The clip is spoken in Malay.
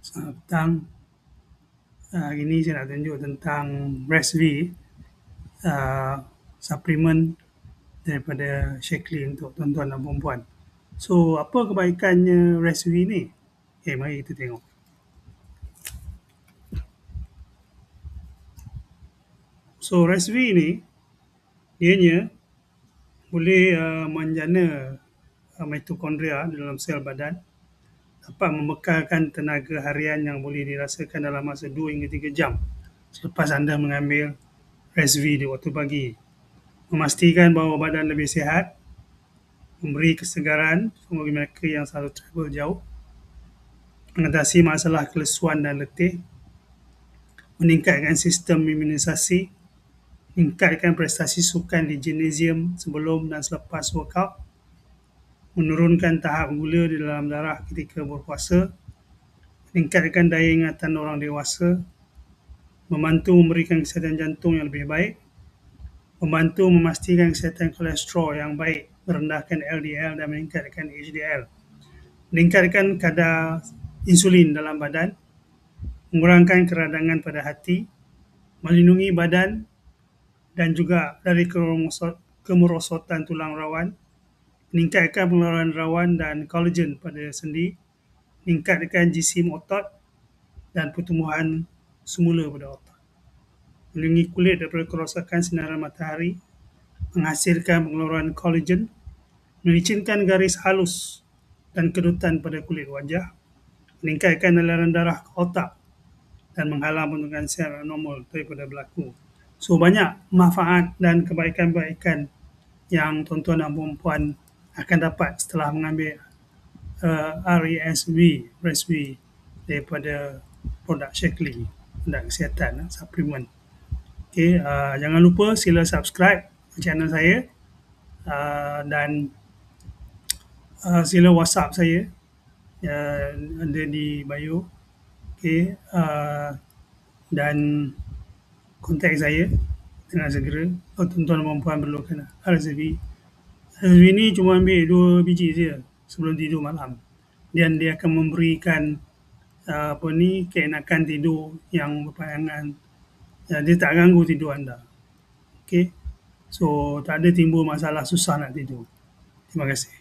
Selamat petang. Hari ini saya nak tunjuk tentang RESV, suplemen daripada Shaklee untuk tuan-tuan dan perempuan. So, apa kebaikannya RESV ni? Okay, mari kita tengok. So, RESV ni, dianya boleh menjana mitokondria di dalam sel badan, dapat membekalkan tenaga harian yang boleh dirasakan dalam masa 2 hingga 3 jam selepas anda mengambil RESV di waktu pagi. Memastikan bahawa badan lebih sihat, memberi kesegaran bagi mereka yang selalu travel jauh, mengatasi masalah kelesuan dan letih, meningkatkan sistem imunisasi, meningkatkan prestasi sukan di gimnasium sebelum dan selepas workout, menurunkan tahap gula di dalam darah ketika berpuasa, meningkatkan daya ingatan orang dewasa, membantu memberikan kesihatan jantung yang lebih baik, membantu memastikan kesihatan kolesterol yang baik, merendahkan LDL dan meningkatkan HDL, meningkatkan kadar insulin dalam badan, mengurangkan keradangan pada hati, melindungi badan dan juga dari kemerosotan tulang rawan, meningkatkan pengeluaran rawan dan kolagen pada sendi, meningkatkan jisim otot dan pertumbuhan semula pada otot, melindungi kulit daripada kerosakan sinaran matahari, menghasilkan pengeluaran kolagen, melicinkan garis halus dan kedutan pada kulit wajah, meningkatkan aliran darah ke otak dan menghalang pembentukan sel abnormal daripada berlaku. So, banyak manfaat dan kebaikan-kebaikan yang tuan-tuan dan perempuan akan dapat setelah mengambil RESV daripada produk Shaklee, produk kesihatan, suplemen. Okay, jangan lupa sila subscribe channel saya dan sila WhatsApp saya, ada di bio. Okay, dan kontak saya dengan segera kalau tuan-tuan dan perempuan perlukan RESV. RESV ni cuma ambil 2 biji saja sebelum tidur malam, dan dia akan memberikan keenakan tidur yang berpanjangan. Dia tak ganggu tidur anda. Okay, so tak ada timbul masalah susah nak tidur. Terima kasih.